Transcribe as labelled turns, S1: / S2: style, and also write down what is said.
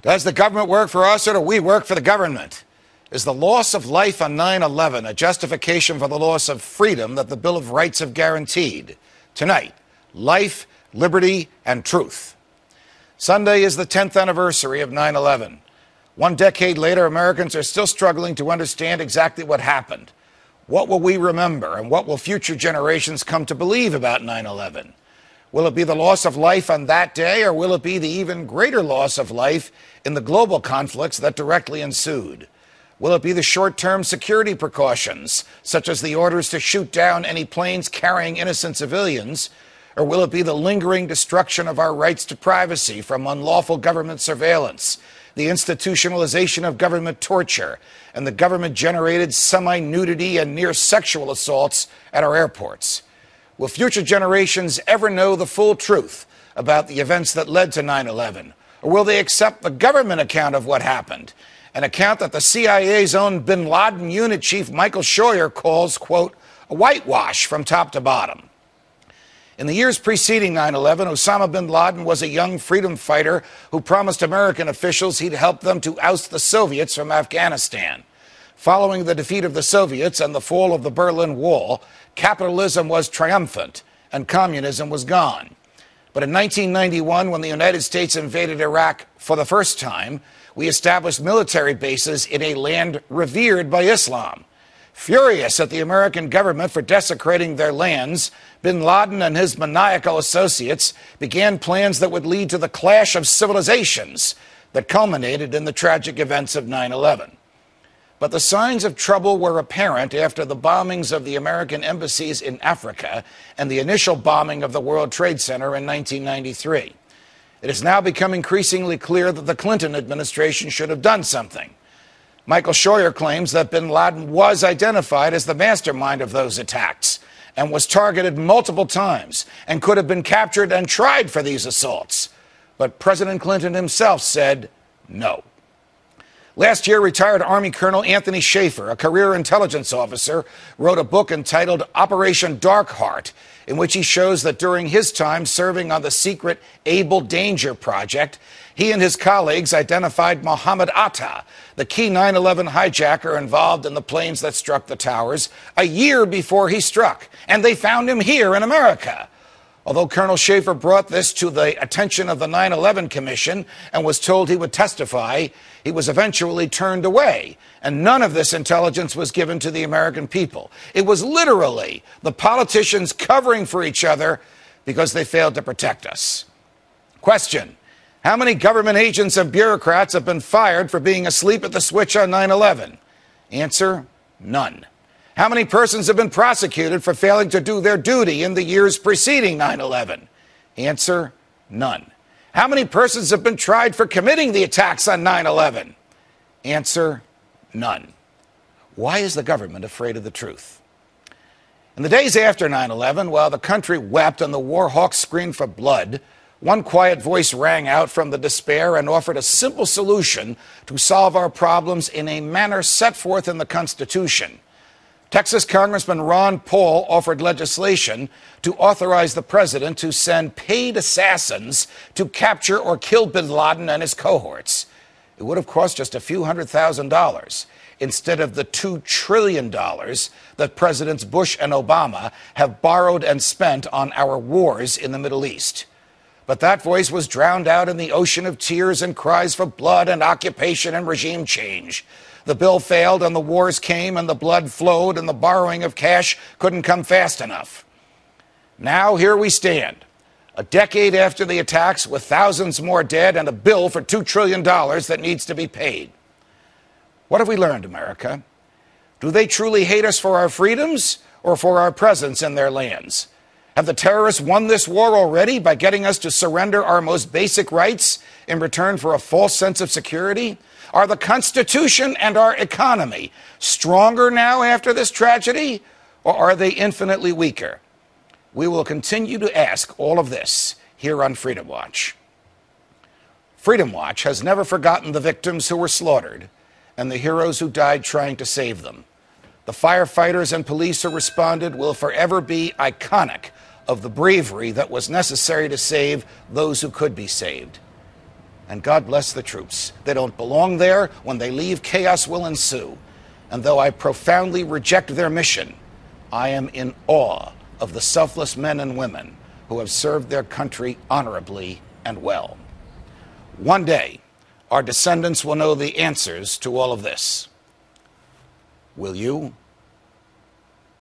S1: Does the government work for us or do we work for the government? Is the loss of life on 9/11 a justification for the loss of freedom that the Bill of Rights have guaranteed? Tonight, life, liberty, and truth. Sunday is the 10th anniversary of 9/11. 1 decade later, Americans are still struggling to understand exactly what happened. What will we remember, and what will future generations come to believe about 9/11? Will it be the loss of life on that day, or will it be the even greater loss of life in the global conflicts that directly ensued? Will it be the short-term security precautions, such as the orders to shoot down any planes carrying innocent civilians, or will it be the lingering destruction of our rights to privacy from unlawful government surveillance, the institutionalization of government torture, and the government-generated semi-nudity and near-sexual assaults at our airports? Will future generations ever know the full truth about the events that led to 9/11? Or will they accept the government account of what happened, an account that the CIA's own bin Laden unit chief Michael Scheuer calls, quote, a whitewash from top to bottom? In the years preceding 9/11, Osama bin Laden was a young freedom fighter who promised American officials he'd help them to oust the Soviets from Afghanistan. Following the defeat of the Soviets and the fall of the Berlin Wall, capitalism was triumphant and communism was gone. But in 1991, when the United States invaded Iraq for the first time, we established military bases in a land revered by Islam. Furious at the American government for desecrating their lands, bin Laden and his maniacal associates began plans that would lead to the clash of civilizations that culminated in the tragic events of 9/11. But the signs of trouble were apparent after the bombings of the American embassies in Africa and the initial bombing of the World Trade Center in 1993. It has now become increasingly clear that the Clinton administration should have done something. Michael Scheuer claims that bin Laden was identified as the mastermind of those attacks and was targeted multiple times and could have been captured and tried for these assaults. But President Clinton himself said no. Last year, retired Army Colonel Anthony Schaefer, a career intelligence officer, wrote a book entitled Operation Dark Heart, in which he shows that during his time serving on the secret Able Danger Project, he and his colleagues identified Mohammed Atta, the key 9/11 hijacker involved in the planes that struck the towers, a year before he struck, and they found him here in America. Although Colonel Schaefer brought this to the attention of the 9/11 Commission and was told he would testify, he was eventually turned away, and none of this intelligence was given to the American people. It was literally the politicians covering for each other because they failed to protect us. Question: how many government agents and bureaucrats have been fired for being asleep at the switch on 9/11? Answer: none. How many persons have been prosecuted for failing to do their duty in the years preceding 9/11? Answer: none. How many persons have been tried for committing the attacks on 9/11? Answer: none. Why is the government afraid of the truth? In the days after 9/11, while the country wept and the war hawks screamed for blood, one quiet voice rang out from the despair and offered a simple solution to solve our problems in a manner set forth in the Constitution. Texas Congressman Ron Paul offered legislation to authorize the president to send paid assassins to capture or kill bin Laden and his cohorts. It would have cost just a few $100,000 instead of the $2 trillion that Presidents Bush and Obama have borrowed and spent on our wars in the Middle East. But that voice was drowned out in the ocean of tears and cries for blood and occupation and regime change. The bill failed and the wars came and the blood flowed and the borrowing of cash couldn't come fast enough. Now here we stand, a decade after the attacks with thousands more dead and a bill for $2 trillion that needs to be paid. What have we learned, America? Do they truly hate us for our freedoms or for our presence in their lands? Have the terrorists won this war already by getting us to surrender our most basic rights in return for a false sense of security? Are the Constitution and our economy stronger now after this tragedy, or are they infinitely weaker? We will continue to ask all of this here on Freedom Watch. Freedom Watch has never forgotten the victims who were slaughtered and the heroes who died trying to save them. The firefighters and police who responded will forever be iconic of the bravery that was necessary to save those who could be saved. And God bless the troops. They don't belong there. When they leave, chaos will ensue. And though I profoundly reject their mission, I am in awe of the selfless men and women who have served their country honorably and well. One day, our descendants will know the answers to all of this. Will you?